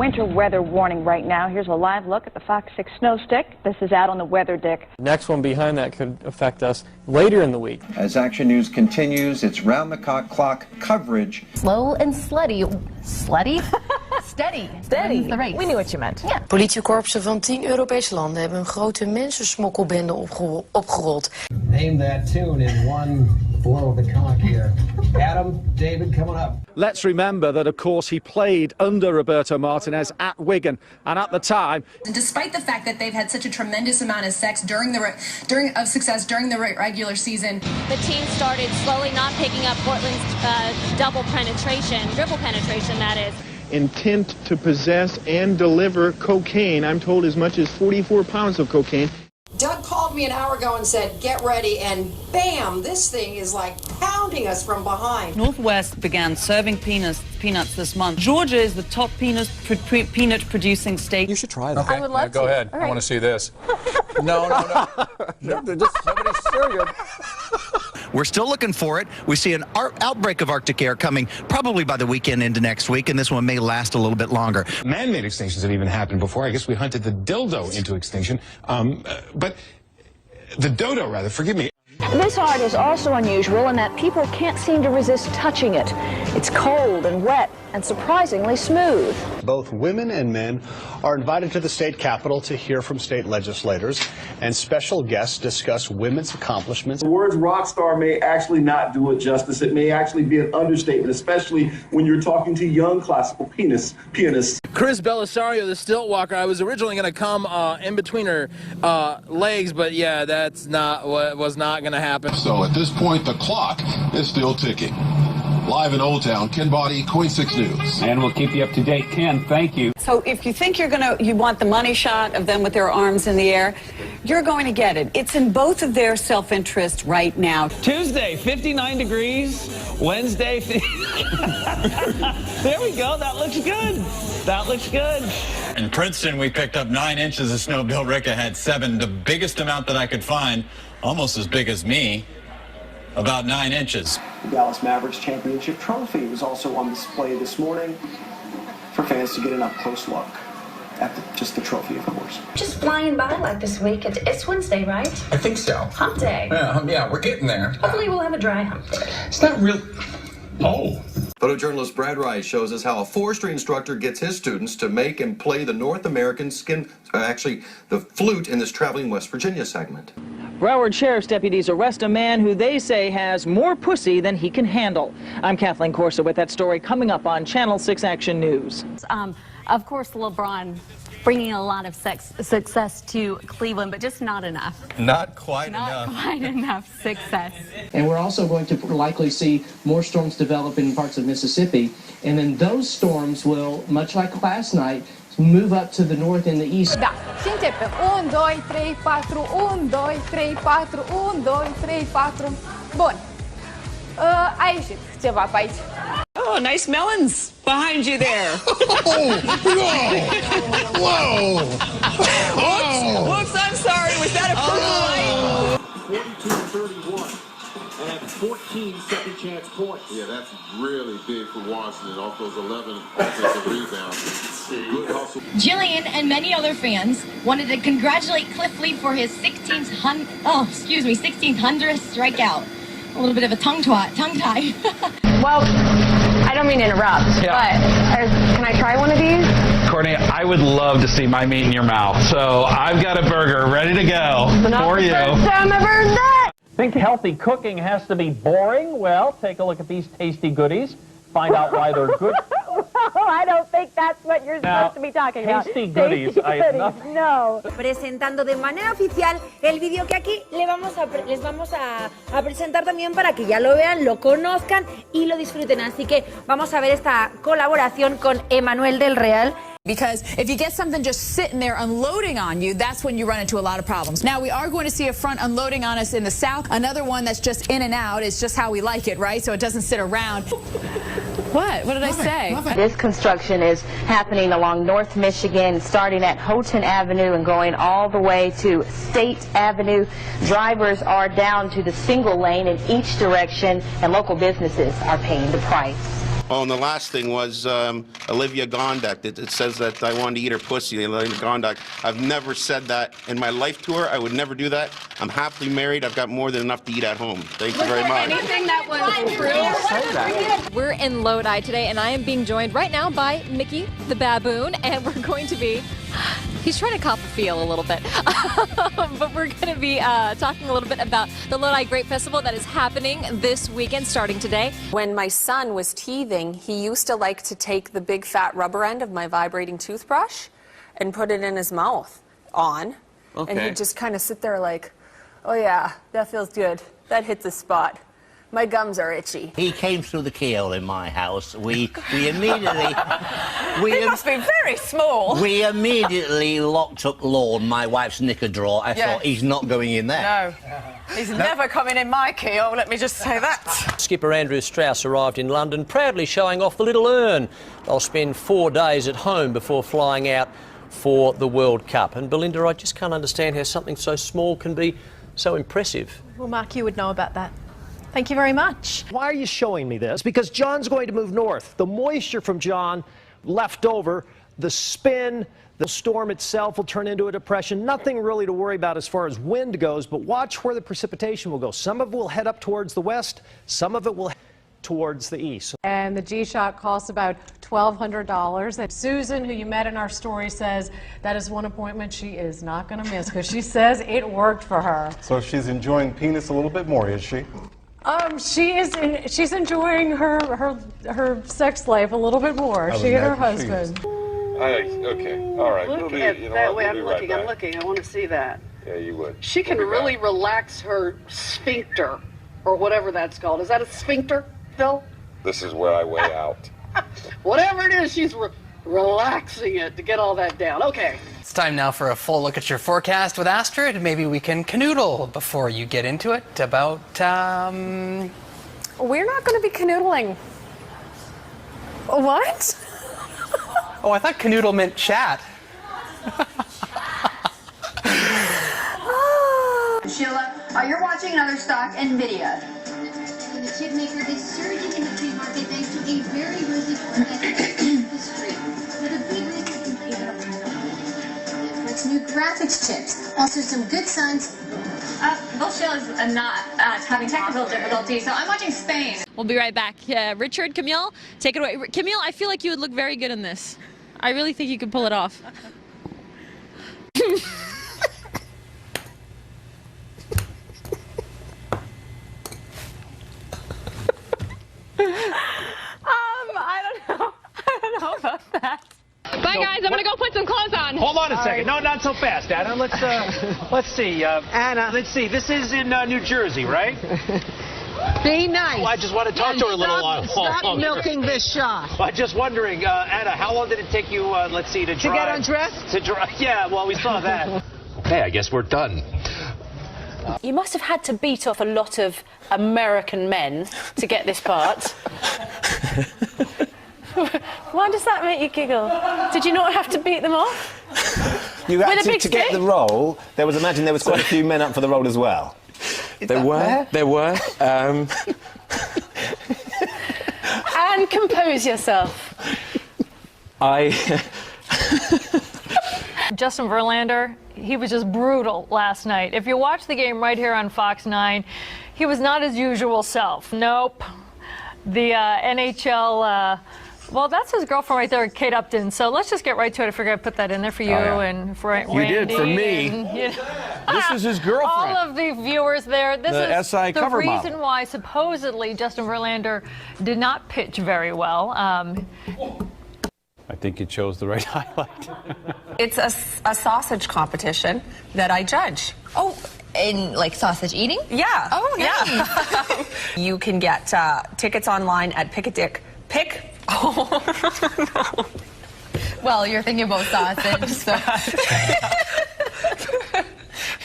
winter weather warning right now. Here's a live look at the Fox 6 snow stick. This is out on the weather dick. Next one behind that could affect us later in the week. As Action News continues, it's round-the-clock coverage. Slow and slutty. Slutty? Steady. Steady. The race. We knew what you meant. Yeah. Politiekorpsen van 10 Europese landen hebben een grote mensensmokkelbende opgerold. Name that tune in one blow of the cock here. Adam, David, coming up. Let's remember that, of course, he played under Roberto Martinez at Wigan, and at the time. And despite the fact that they've had such a tremendous amount of success during the regular season, the team started slowly not picking up Portland's dribble penetration, that is. Intent to possess and deliver cocaine. I'm told as much as 44 pounds of cocaine. Doug called me an hour ago and said, get ready, and bam, this thing is like pounding us from behind. Northwest began serving peanuts this month. Georgia is the top peanut producing state. You should try that. Okay. I would love to. Go ahead. Right. I want to see this. No. Nobody's serious. We're still looking for it. We see an outbreak of Arctic air coming probably by the weekend into next week, and this one may last a little bit longer. Man-made extinctions have even happened before. I guess we hunted the dildo into extinction. But the dodo, rather, forgive me. This art is also unusual in that people can't seem to resist touching it. It's cold and wet and surprisingly smooth. Both women and men are invited to the state capitol to hear from state legislators, and special guests discuss women's accomplishments. The words rock star may actually not do it justice. It may actually be an understatement, especially when you're talking to young classical pianists. Chris Belisario, the stilt walker, I was originally going to come in between her legs, but yeah, that's not what was not going to happen. So at this point, the clock is still ticking. Live in Old Town, Ken Boddy, Queen 6 News. And we'll keep you up to date. Ken, thank you. So if you think you want the money shot of them with their arms in the air, you're going to get it. It's in both of their self-interest right now. Tuesday, 59 degrees. Wednesday, there we go. That looks good. That looks good. In Princeton, we picked up 9 inches of snow. Bill Ricca had 7, the biggest amount that I could find, almost as big as me. About 9 inches. The Dallas Mavericks championship trophy was also on display this morning for fans to get an up-close look at just the trophy, of course. Just flying by like this week. It's Wednesday, right? I think so. Hump day. Yeah, we're getting there. Hopefully we'll have a dry hump day. It's not real. Oh. Photojournalist Brad Rice shows us how a forestry instructor gets his students to make and play the North American the flute in this Traveling West Virginia segment. Broward Sheriff's deputies arrest a man who they say has more pussy than he can handle. I'm Kathleen Corsa with that story coming up on Channel 6 Action News. Of course, LeBron bringing a lot of success to Cleveland, but just not enough. Not quite enough. Not quite enough success. And we're also going to likely see more storms develop in parts of Mississippi. And then those storms will, much like last night, move up to the north and the east. Da, și începem. 1, 2, 3, 4, 1, 2, 3, 4, 1, 2, 3, 4. Bun. A ieșit ceva pe aici. Oh, nice melons behind you there. Whoa! Whoops, I'm sorry. Was that a purple light? 42-31. And 14 second chance points. Yeah, that's really big for Washington off those 11 offensive rebounds. Good hustle. Jillian and many other fans wanted to congratulate Cliff Lee for his 1600th strikeout. A little bit of a tongue tie. Well, I don't mean to interrupt, but can I try one of these? Courtney, I would love to see my meat in your mouth. So I've got a burger ready to go for you. First time I've heard that. Think healthy cooking has to be boring? Well, take a look at these tasty goodies. Find out why they're good. I don't think that's what you're supposed to be talking about. Tasty goodies. No. Presentando de manera oficial el vídeo que aquí les vamos a presentar también para que ya lo vean, lo conozcan y lo disfruten. Así que vamos a ver esta colaboración con Emanuel del Real. Because if you get something just sitting there unloading on you, that's when you run into a lot of problems. Now, we are going to see a front unloading on us in the south. Another one that's just in and out. It's just how we like it, right? So it doesn't sit around. What? What did I say? This construction is happening along North Michigan, starting at Houghton Avenue and going all the way to State Avenue. Drivers are down to the single lane in each direction, and local businesses are paying the price. Oh, and the last thing was Olivia Gondak. It says that I wanted to eat her pussy. Olivia Gondak. I've never said that in my life to her. I would never do that. I'm happily married. I've got more than enough to eat at home. Thank you very much. Anything that was true. We're in Lodi today, and I am being joined right now by Mickey the baboon, and we're going to be. He's trying to cop a feel a little bit, but we're going to be talking a little bit about the Lodi Grape Festival that is happening this weekend, starting today. When my son was teething, he used to like to take the big fat rubber end of my vibrating toothbrush and put it in his mouth and he'd just kind of sit there like, oh yeah, that feels good. That hits a spot. My gums are itchy. He came through the keyhole in my house. We immediately... They must be very small. We immediately locked up Lorne, my wife's knicker drawer. I thought, he's not going in there. No, he's never coming in my keyhole, let me just say that. Skipper Andrew Strauss arrived in London, proudly showing off the little urn. They'll spend 4 days at home before flying out for the World Cup. And Belinda, I just can't understand how something so small can be so impressive. Well, Mark, you would know about that. Thank you very much. Why are you showing me this? Because John's going to move north. The moisture from John left over, the spin, the storm itself will turn into a depression. Nothing really to worry about as far as wind goes, but watch where the precipitation will go. Some of it will head up towards the west, some of it will head towards the east. And the G-Shock costs about $1,200. And Susan, who you met in our story, says that is one appointment she is not going to miss because she says it worked for her. So she's enjoying penis a little bit more, is she? She's enjoying her sex life a little bit more. She and her husband. Okay, all right. Look at that way I'm looking. I'm looking. I want to see that. Yeah, you would. She can really relax her sphincter, or whatever that's called. Is that a sphincter, Phil? This is where I weigh out. Whatever it is, she's relaxing it to get all that down. Okay. It's time now for a full look at your forecast with Astrid. Maybe we can canoodle before you get into it about, We're not going to be canoodling. What? Oh, I thought canoodle meant chat. Sheila, you're watching another stock NVIDIA. In the chip maker is surging in the free market thanks to a very rosy forecast industry. But a big risk is for its new graphics chips. Also some good signs. Well, Sheila's not having technical difficulties, so I'm watching Spain. We'll be right back. Richard, Camille, take it away. Camille, I feel like you would look very good in this. I really think you could pull it off. I don't know about that. Bye, guys. I'm gonna go put some clothes on. Hold on a second. No, not so fast, Anna. Let's see. Anna, let's see. This is in New Jersey, right? Be nice. Well, I just want to talk to her a little while. Stop milking this shot. I'm just wondering, Anna, how long did it take you, let's see, to drive? To get undressed? To drive. Yeah, well, we saw that. Okay, I guess we're done. You must have had to beat off a lot of American men to get this part. Why does that make you giggle? Did you not have to beat them off? You actually, to get the role, imagine there was quite a few men up for the role as well. There were. And compose yourself. Justin Verlander, he was just brutal last night. If you watch the game right here on Fox 9, he was not his usual self. Nope. The NHL... well, that's his girlfriend right there, Kate Upton. So let's just get right to it. I figured I'd put that in there for you and for Randy. You did for me. This is his girlfriend. All of the viewers there. This the is SI the cover reason model. why supposedly Justin Verlander did not pitch very well. I think you chose the right highlight. It's a sausage competition that I judge. Oh, in like sausage eating? Yeah. Oh, nice. Yeah. You can get tickets online at Pick. Oh, no. Well, you're thinking about sausage, so.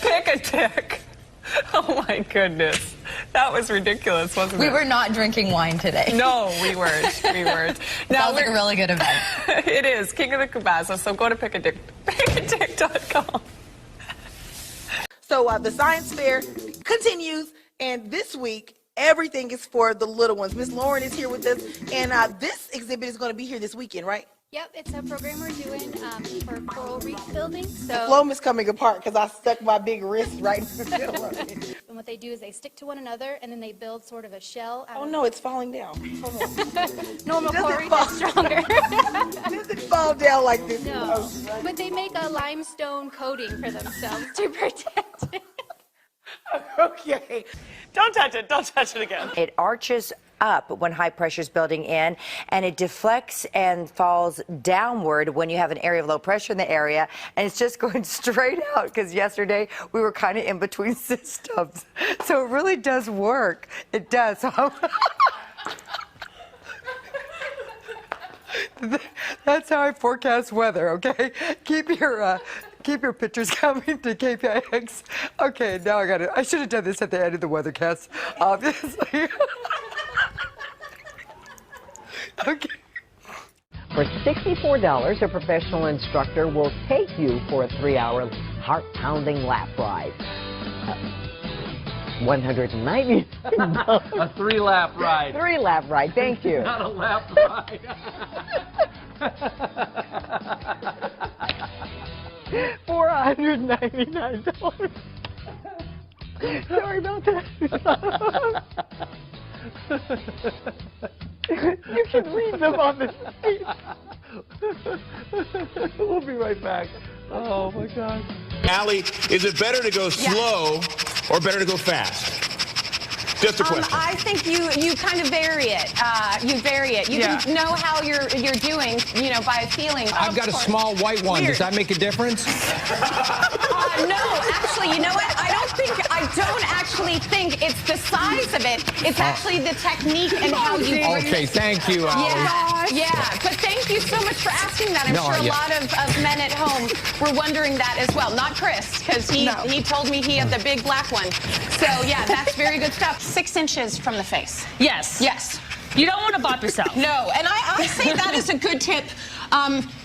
Pick. Oh my goodness. That was ridiculous, wasn't it? We were not drinking wine today. No, we weren't. Now sounds like a really good event. It is. King of the Cabasa, so go to pickadick.com. So the science fair continues, and this week everything is for the little ones. Miss Lauren is here with us, and this exhibit is going to be here this weekend, right? Yep, it's a program we're doing for coral reef building. So The foam is coming apart because I stuck my big wrist right in the middle of it. And what they do is they stick to one another, and then they build sort of a shell. Oh no, it's falling down. Hold on. Normal coral reef is stronger. It doesn't fall down like this. No, but they make a limestone coating for themselves to protect it. Okay. Don't touch it. Don't touch it again. It arches up when high pressure is building in, and it deflects and falls downward when you have an area of low pressure in the area, and it's just going straight out because yesterday we were kind of in between systems. So it really does work. It does. That's how I forecast weather, okay? Keep your pictures coming to KPIX. Okay, now I got it. I should have done this at the end of the weathercast, obviously. Okay. For $64, a professional instructor will take you for a 3-hour heart-pounding lap ride. $190. A 3-lap ride. 3-lap ride, thank you. Not a lap ride. $499. Sorry about that. You can read them on the seat. We'll be right back. Oh my God. Allie, is it better to go slow or better to go fast? Just a question. I think you kind of vary it. You vary it. You can know how you're doing, by feeling. I've got a small white one. Does that make a difference? No, actually, you know what? I don't actually think it's the size of it. It's actually the technique and how you. Okay, thank you, Allie. Yeah. But thank you so much for asking that. I'm sure a lot of men at home were wondering that as well. Not Chris, because he told me he had the big black one. So yeah, that's very good stuff. 6 inches from the face. Yes. Yes. You don't want to bop yourself. No, and I say that is a good tip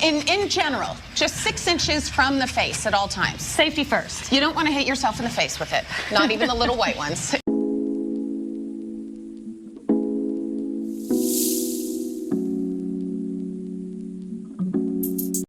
in general. Just 6 inches from the face at all times. Safety first. You don't want to hit yourself in the face with it. Not even the little white ones.